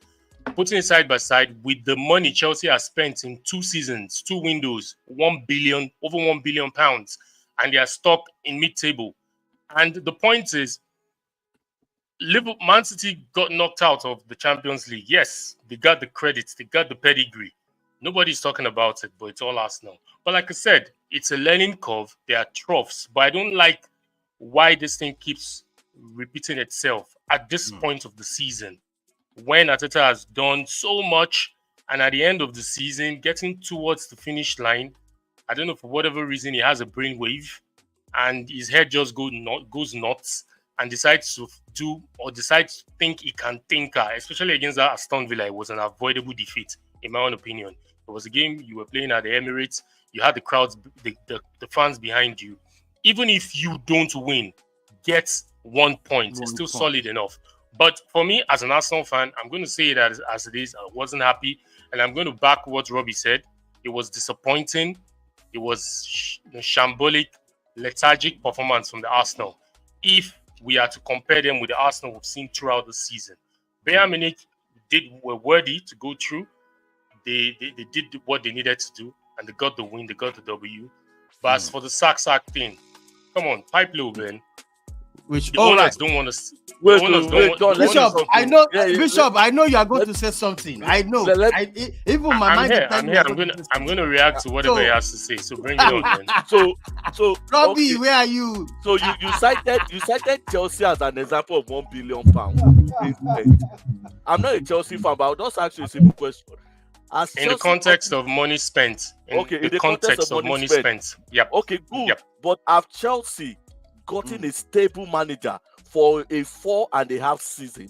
Putting it side by side with the money Chelsea has spent in 2 seasons, 2 windows, over £1 billion, and they are stuck in mid-table. And the point is, Man City got knocked out of the Champions League. Yes, they got the credits, they got the pedigree. Nobody's talking about it, but it's all Arsenal. But like I said, it's a learning curve. There are troughs, but I don't like why this thing keeps repeating itself at this point of the season, when Arteta has done so much, and at the end of the season, getting towards the finish line, I don't know, for whatever reason, he has a brainwave, and his head just goes nuts, and decides to think he can tinker, especially against that Aston Villa. It was an avoidable defeat, in my own opinion. It was a game you were playing at the Emirates. You had the crowds, the fans behind you. Even if you don't win, get 1 point. It's still solid enough. But for me, as an Arsenal fan, I'm going to say it as it is. I wasn't happy. And I'm going to back what Robbie said. It was disappointing. It was shambolic, lethargic performance from the Arsenal. If we are to compare them with the Arsenal we've seen throughout the season. Bayern Munich were worthy to go through. They did what they needed to do, and they got the win, they got the W. But as for the sack thing, come on, pipe low, man. Which the owners don't want to. Bishop, I know. Bishop, I know you are going to say something. I know. Even my mind. I'm going to react to whatever he has to say. So bring it on, man. So Robbie, where are you? So you cited Chelsea as an example of £1 billion. I'm not a Chelsea fan, but I'll just ask you a simple question. In the context of money spent. In the context of money spent. Yep. Okay, good. Yep. But have Chelsea gotten a stable manager for a 4.5 season?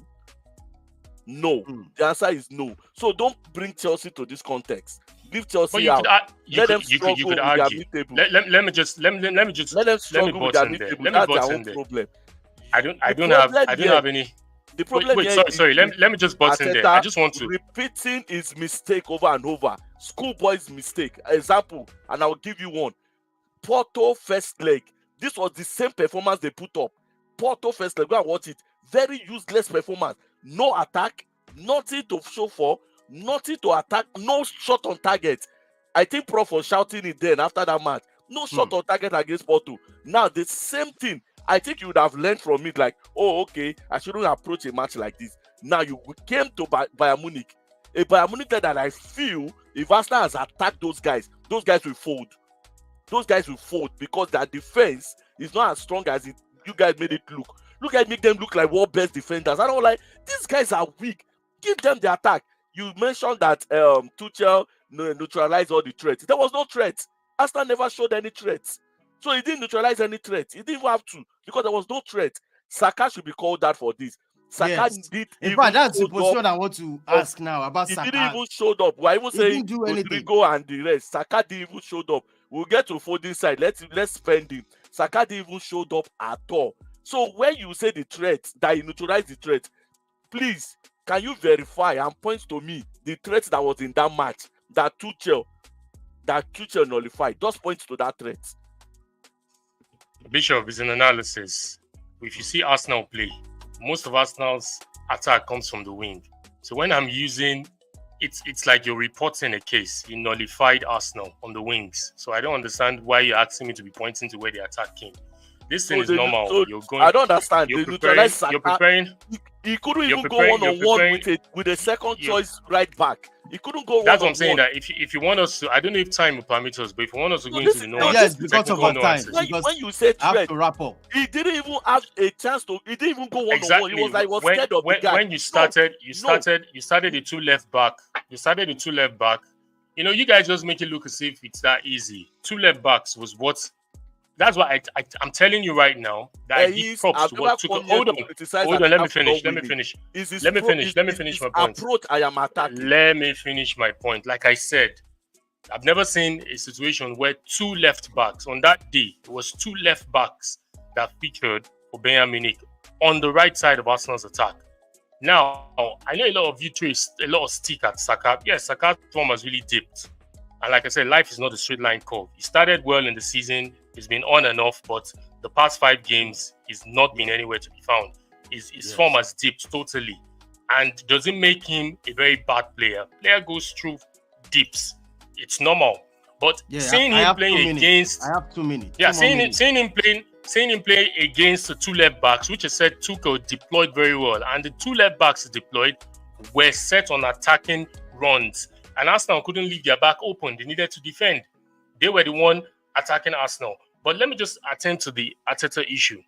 No. The answer is no. So don't bring Chelsea to this context. Leave Chelsea out. Let them struggle with their mid-table. Let me just let them struggle with their mid-table. That's their own problem. I don't have any. The problem sorry. Let me just butt in there. I just want to repeating his mistake over and over. Schoolboy's mistake. Example, and I'll give you one. Porto first leg. This was the same performance they put up. Porto first leg. Go and watch it. Very useless performance. No attack. Nothing to show for. Nothing to attack. No shot on target. I think Prof was shouting it then after that match. No shot on target against Porto. Now the same thing. I think you would have learned from it like, oh, okay, I shouldn't approach a match like this. Now you came to Bayern Munich. A Bayern Munich that I feel if Arsenal has attacked those guys will fold. Those guys will fold because their defense is not as strong as you guys made it look. Look at make them look like world best defenders. I don't like these guys are weak. Give them the attack. You mentioned that Tuchel neutralized all the threats. There was no threat. Arsenal never showed any threats. So he didn't neutralize any threat. He didn't even have to because there was no threat. Saka should be called that for this. Saka did. In fact, that's the position I want to ask now about Saka. He didn't even show up. We're even saying Rodrigo and the rest. Saka didn't even show up. We'll get to Foden side. Let's spend him. Saka didn't even show up at all. So when you say the threat, that he neutralized the threat, please, can you verify and point to me the threat that was in that match that Tuchel nullified? Just point to that threat. Bishop is an analysis. If you see Arsenal play, most of Arsenal's attack comes from the wing. So when I'm using, it's like you're reporting a case. You nullified Arsenal on the wings. So I don't understand why you're asking me to be pointing to where the attack came. This thing is normal. So you're going. I don't understand. You're preparing. He couldn't even go one-on-one with a second choice right back. He couldn't go. That's what I'm saying. That if you want us to, I don't know if time will permit us, but if you want us to go into the nuances, yes, because of our time. When you say threat, to wrap up. He didn't even have a chance to. He didn't even go one-on-one. He was like, scared of the guy. When you started the two left back. You started the two left back. You know, you guys just make it look as if it's that easy. Two left backs was what. That's why I'm telling you right now that I give props to what took. Hold on. Let me finish my point. Approach, I am attacking. Let me finish my point. Like I said, I've never seen a situation where two left backs on that day. It was two left backs that featured for Bayern Munich on the right side of Arsenal's attack. Now, I know a lot of you trace a lot of stick at Saka. Yes, Saka's form has really dipped. And like I said, life is not a straight line curve. He started well in the season. He's been on and off, but the past 5 games, he's not been anywhere to be found. His form has dipped totally. And doesn't make him a very bad player. Player goes through dips. It's normal. But seeing him playing against... I have 2 minutes. Yeah, seeing him play against the two left backs, which I said Tuchel deployed very well. And the two left backs deployed were set on attacking runs. And Arsenal couldn't leave their back open. They needed to defend. They were the one attacking Arsenal. But let me just attend to the Arteta issue.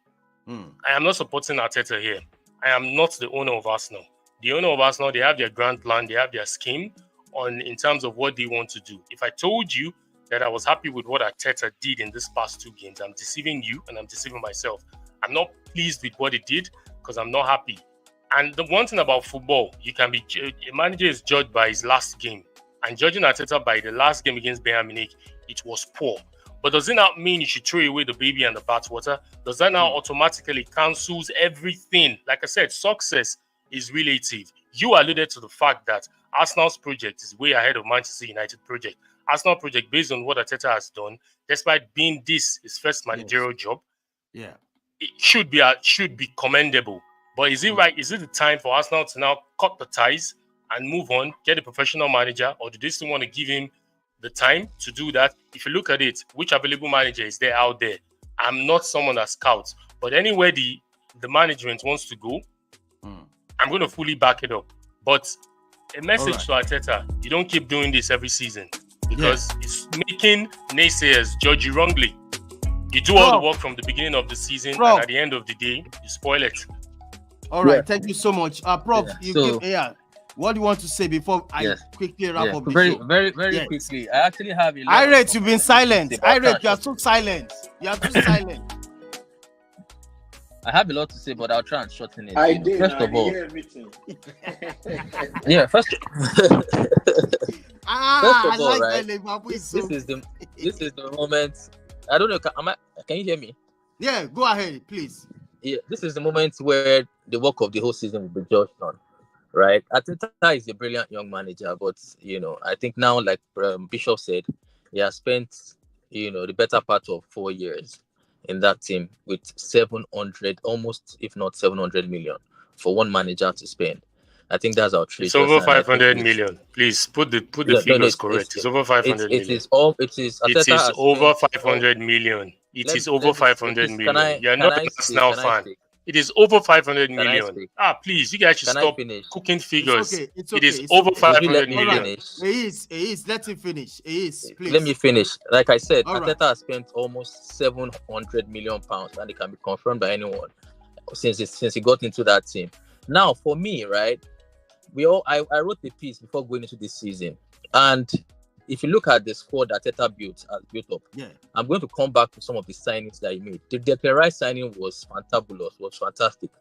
I am not supporting Arteta here. I am not the owner of Arsenal. The owner of Arsenal, they have their grand plan, they have their scheme in terms of what they want to do. If I told you that I was happy with what Arteta did in this past 2 games, I'm deceiving you and I'm deceiving myself. I'm not pleased with what he did because I'm not happy. And the one thing about football, a manager is judged by his last game. And judging Arteta by the last game against Bayern Munich, it was poor. But does it not mean you should throw away the baby and the bathwater? Does that now automatically cancels everything? Like I said, success is relative. You alluded to the fact that Arsenal's project is way ahead of Manchester United project. Arsenal project, based on what Arteta has done, despite being his first managerial job, it should be commendable. But is it right? Is it the time for Arsenal to now cut the ties and move on, get a professional manager, or do they still want to give him the time to do that? If you look at it, which available manager is there out there? I'm not someone that scouts, but anywhere the management wants to go, I'm going to fully back it up. But a message to Arteta: you don't keep doing this every season, because it's making naysayers judge you wrongly. You do all the work from the beginning of the season, and at the end of the day, you spoil it. All right, thank you so much. Prof, what do you want to say before I quickly wrap up the show? Very quickly. I actually have a Irate, you've been silent. Irate, you are so silent. You are too silent. I have a lot to say, but I'll try and shorten it. First of all, this is the moment. I don't know. Can you hear me? Yeah, go ahead, please. Yeah, this is the moment where the work of the whole season will be judged on, right? Arteta is a brilliant young manager, but I think now, like Bishop said, he has spent the better part of 4 years in that team with 700, almost if not 700 million for one manager to spend. I think that's our trade. It's over 500 million. Please put the figures correct. It's over 500 million. It is over 500 million. It is over 500 million. You're not an Arsenal fan. It is over 500 million. Please, you guys should stop cooking figures. It's okay. It is over 500 million. It is. Let him finish. It is. Please. Let me finish. Like I said, Arteta has spent almost 700 million pounds, and it can be confirmed by anyone since he got into that team. Now, for me, right, I wrote the piece before going into this season, and if you look at the squad that Arteta built up, I'm going to come back to some of the signings that he made. The Declan Rice signing was fantabulous, was fantastic.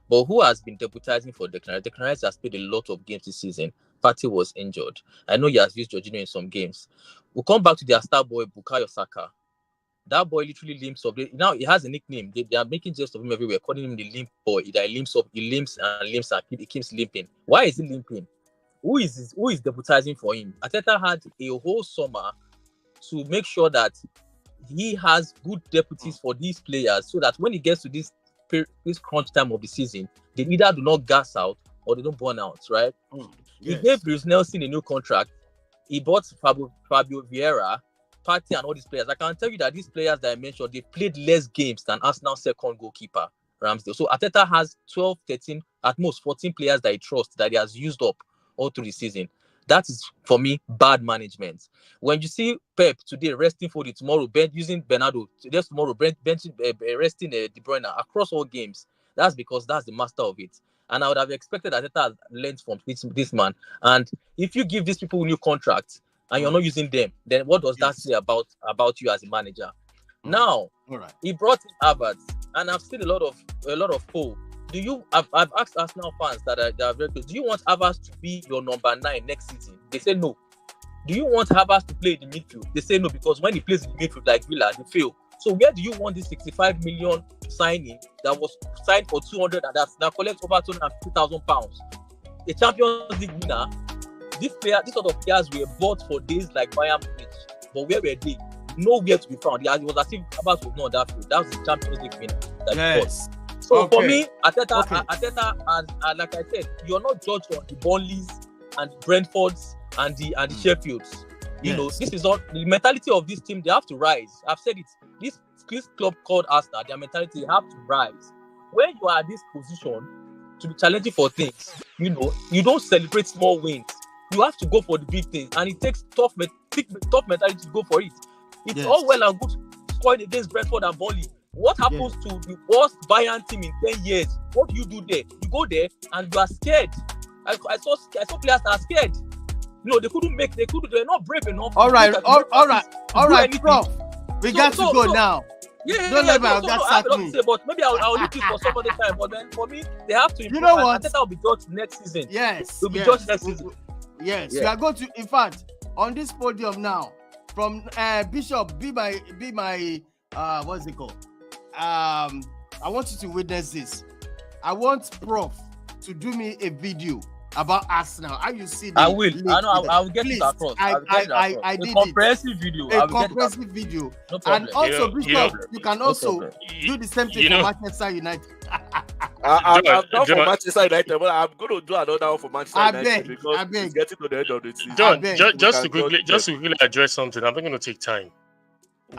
But who has been deputizing for Declan Rice? Declan Rice has played a lot of games this season. Partey was injured. I know he has used Jorginho in some games. We'll come back to their star boy, Bukayo Saka. That boy literally limps up. Now he has a nickname. They are making jest of him everywhere, calling him the limp boy. That he limps up, he limps and he keeps limping. Why is he limping? Who is deputizing for him? Arteta had a whole summer to make sure that he has good deputies for these players, so that when he gets to this crunch time of the season, they either do not gas out or they don't burn out, right? He gave Bruce Nelson a new contract. He bought Fabio Vieira, Partey, and all these players. I can tell you that these players that I mentioned, they played less games than Arsenal's second goalkeeper, Ramsdale. So Arteta has 12, 13, at most 14 players that he trusts, that he has used up all through the season. That is, for me, bad management. When you see Pep today resting Foden, tomorrow using Bernardo, just tomorrow resting De Bruyne across all games, that's because that's the master of it. And I would have expected that Arteta learned from this man. And if you give these people new contracts and you're not using them, then what does that say about you as a manager? Now, he brought in Havertz, and I've seen a lot of polls. I've asked Arsenal fans that are very close, do you want Havertz to be your number 9 next season? They say no. Do you want Havertz to play in the midfield? They say no, because when he plays in the midfield like Villa, they fail. So where do you want this 65 million signing that was signed for 200 and that collects over 250,000 pounds? A Champions League winner. These sort of players were bought for days like Bayern Munich, but where were they? Nowhere to be found. It was as if Havertz was not on that field. That was the Champions League winner that he bought. So for me, Arteta, and like I said, you're not judged on the Burnleys and the Brentfords and the Sheffields. You know, this is all the mentality of this team. They have to rise. I've said it. This club called Arsenal, their mentality, they have to rise. When you are at this position to be challenging for things, you don't celebrate small wins. You have to go for the big things, and it takes tough mentality to go for it. It's all well and good scoring against Brentford and Burnley. What happens to the worst Bayern team in 10 years? What do you do there? You go there and you are scared. I saw players that are scared. They're not brave enough. All right, Prof. We got to go now. Don't let me I have a lot to say, but maybe I'll leave this for some other time. But then for me, they have to improve. You know what? Arteta will be judged next season. Yes. Will be judged next season. Yes. We are going to, in fact, on this podium now, from Bishop, be my what's it called? I want you to witness this. I want Prof to do me a video about Arsenal. How you see? I will. I know. I will get it across. I did a comprehensive video. A comprehensive video. No problem. And also, Bishop, you can also do the same thing for Manchester United. I'm not for Manchester United, but I'm going to do another one for Manchester United because it's getting to the end of the season. John, just to quickly address something, I'm not going to take time.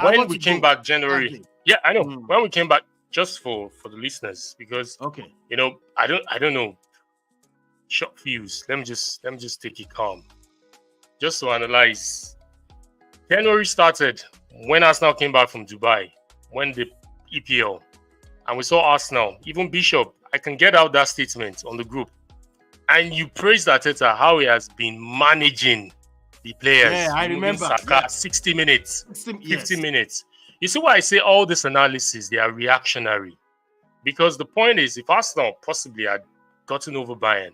When we came back January, yeah, I know. When we came back, just for the listeners, because you know, I don't know. Short fuse. Let me just take it calm. Just to analyze. January started when Arsenal came back from Dubai, when the EPL, and we saw Arsenal, even Bishop. I can get out that statement on the group, and you praised Arteta how he has been managing the players. Yeah, I remember. Saka, 60 minutes, 50 minutes. You see why I say all this analysis, they are reactionary. Because the point is, if Arsenal possibly had gotten over Bayern,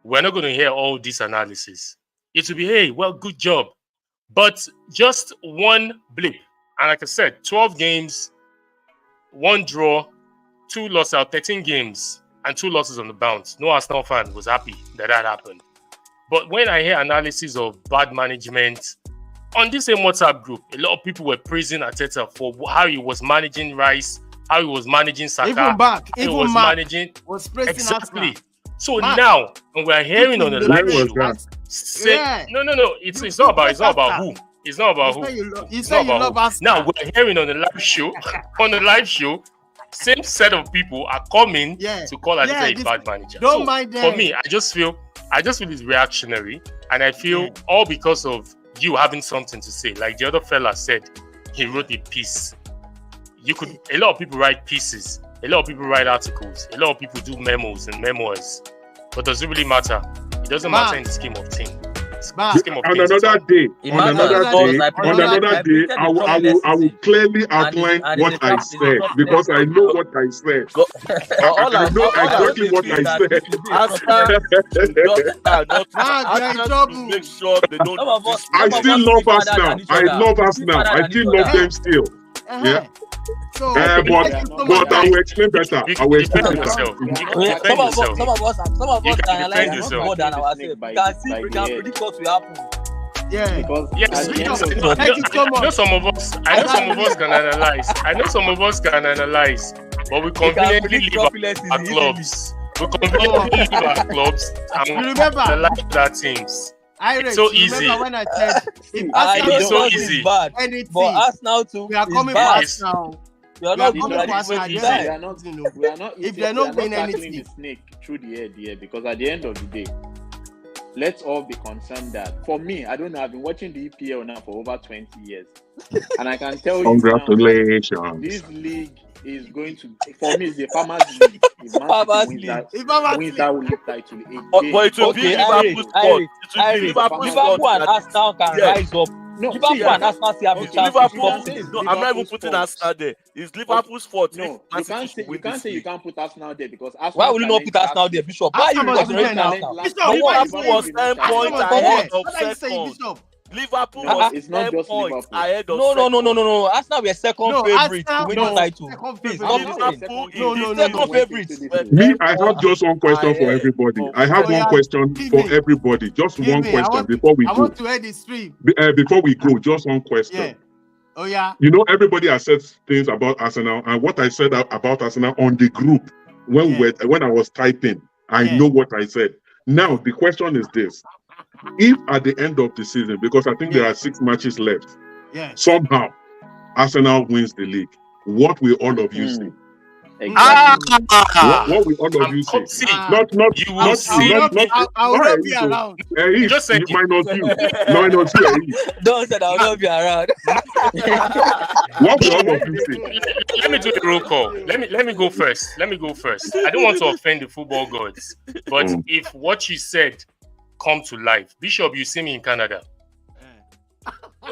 we're not going to hear all this analysis. It will be, hey, well, good job. But just one blip. And like I said, 12 games, 1 draw, 2 losses out, 13 games, and 2 losses on the bounce. No Arsenal fan was happy that happened. But when I hear analysis of bad management, on this same WhatsApp group, a lot of people were praising Arteta for how he was managing Rice, how he was managing Saka, managing praising exactly. Arsenal. So now, when we're hearing on the live show, no, it's not about who. It's not about who. You say you love Arsenal. Now we're hearing on the live show, same set of people are coming to call Arteta a bad manager. Don't mind them. For me, I just feel it's reactionary, and I feel all because of you having something to say. Like the other fella said, he wrote a piece. A lot of people write pieces. A lot of people write articles. A lot of people do memos and memoirs. But does it really matter? It doesn't matter in the scheme of things. On another day, I will clearly outline what I said because I know what I said. I know exactly what I said. Make sure they don't. I still love Arsenal. I still love them still. Yeah. So, but I will explain better. I will explain better. Some of us analyze more than ourselves. We can predict what will happen. Yeah. Thank you so much. I know some of us can analyze. But we conveniently leave our clubs. And we remember the teams. It's so easy. Remember when I said it's so easy. Bad. But Arsenal too. We are coming for Arsenal. We are not tackling anything. The snake through the head here because at the end of the day, let's all be concerned that for me, I don't know, I've been watching the EPL now for over 20 years. And I can tell you congratulations. Now, this league is going to, for me, it's the Farmers League. Wins that will league title again. But it will be Liverpool's fault. Liverpool and Arsenal can rise up. No, Liverpool and Arsenal still have the chance. No, I'm not even putting Arsenal there. It's Liverpool's fault. No, you can't say you can't put Arsenal there because Arsenal. Why will you not put Arsenal there, Bishop? Why are you considering Arsenal? Liverpool was 10 points ahead of second. Liverpool was it's not just Liverpool ahead of no. Arsenal were second favorite to win the title. Please, second favorite. Me, I have just one question for everybody. I have one question for everybody. Just one question before we go. I want to end the stream. Before we go, just one question. Oh yeah. You know, everybody has said things about Arsenal, and what I said about Arsenal on the group when I was typing, I know what I said. Now the question is this. If at the end of the season, because I think there are 6 matches left, somehow Arsenal wins the league, what will all of you say? Exactly. What will all of you say? Not you will see. I will not be around. Just say minus you. Don't say I will not be around. What will all of you say? Let me do a roll call. Let me go first. I don't want to offend the football gods, but if what you said come to life, Bishop, you see me in Canada.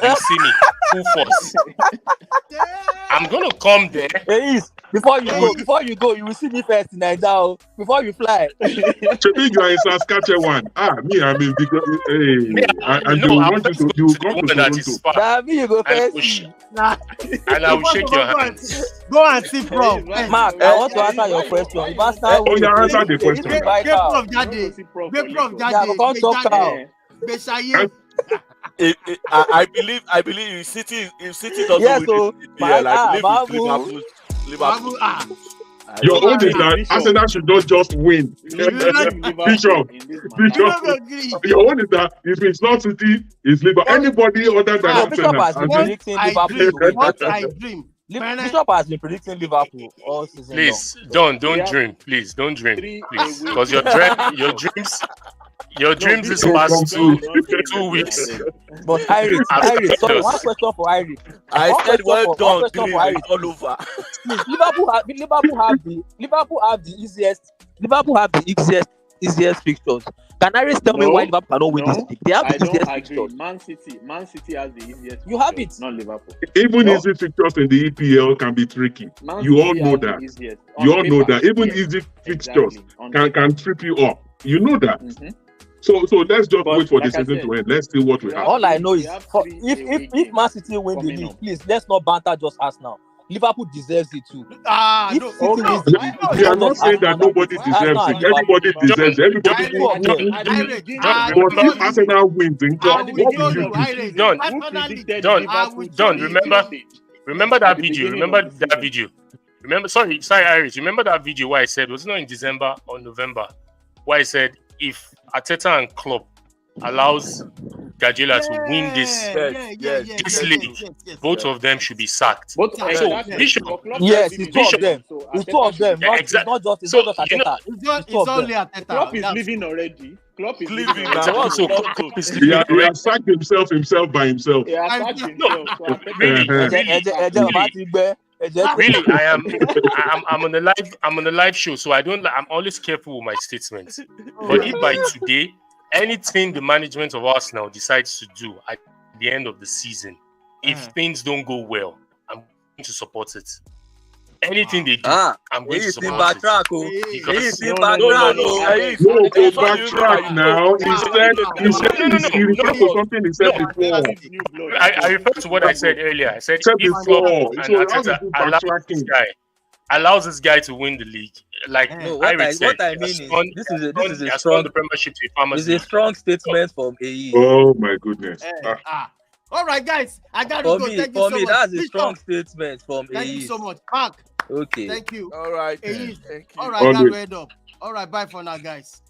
You see me full force. I'm gonna come there Before you go, you will see me first in Nigeria. Before you fly. Maybe you are in Saskatchewan. Me, I mean, because and no, you I'll want you first to go you to come the to one that is Toronto. far. Me, you go And first. I will shake your hands. Go and see Prof. Mark, I want to answer your question. If I start Oh, yeah, answer the question. Prof Jade. Prof Yeah, Jade. come talk out. I believe if City doesn't Yes, win so this EPL, I believe it's Liverpool. Your own is that Arsenal should not just win. Bishop, your own is that if it's not City, it's Liverpool. Anybody other than Bishop has been predicting Liverpool to win. What I dream. Bishop has been predicting Liverpool all season Please, long. don't dream. Please, don't dream. Please, because your dreams this past 2 weeks. But Iris, so one question for Iris. I said well done, dream all over. Please, Liverpool have the easiest fixtures. Can Iris tell me why Liverpool cannot win this league? They have the easiest fixtures. Man City has the easiest. You have it. Not Liverpool. Even easy fixtures in the EPL can be tricky. You all know that. You all know that. Even easy fixtures can trip you up. You know that. So let's just wait for the season to end. Let's see what we have. All I know is if Man City win the league, please let's not banter just us now. Liverpool deserves it too. We are not saying that nobody deserves it. Everybody deserves it. But if Arsenal wins, John, remember that video. Sorry, Iris. Remember that video where I said, was it not in December or November, where I said if Arteta and Klopp allows Guardiola to win this league, both of them should be sacked. Bishop, yes, it's two of them. It's two of them. It's not just Arteta. It's only Arteta. Klopp is leaving already. Klopp is leaving. He has sacked himself by himself. Really, I'm on the live show, so I'm always careful with my statements. But if by today, anything the management of Arsenal decides to do at the end of the season, if things don't go well, I'm going to support it. Anything they do, I'm going to support it. No, go backtrack now. He said he referred to something he said before. I refer to what I said earlier. I said if Klopp and Arteta allows this guy to win the league, like what I mean is this is a strong Premiership to farmers. It's a strong statement from AE. Oh my goodness. All right, guys, I got to go. Thank you so much. That's a strong statement from AE. Thank you so much, Mark. Okay. Thank you. All right. All right, got read up. All right, bye for now, guys.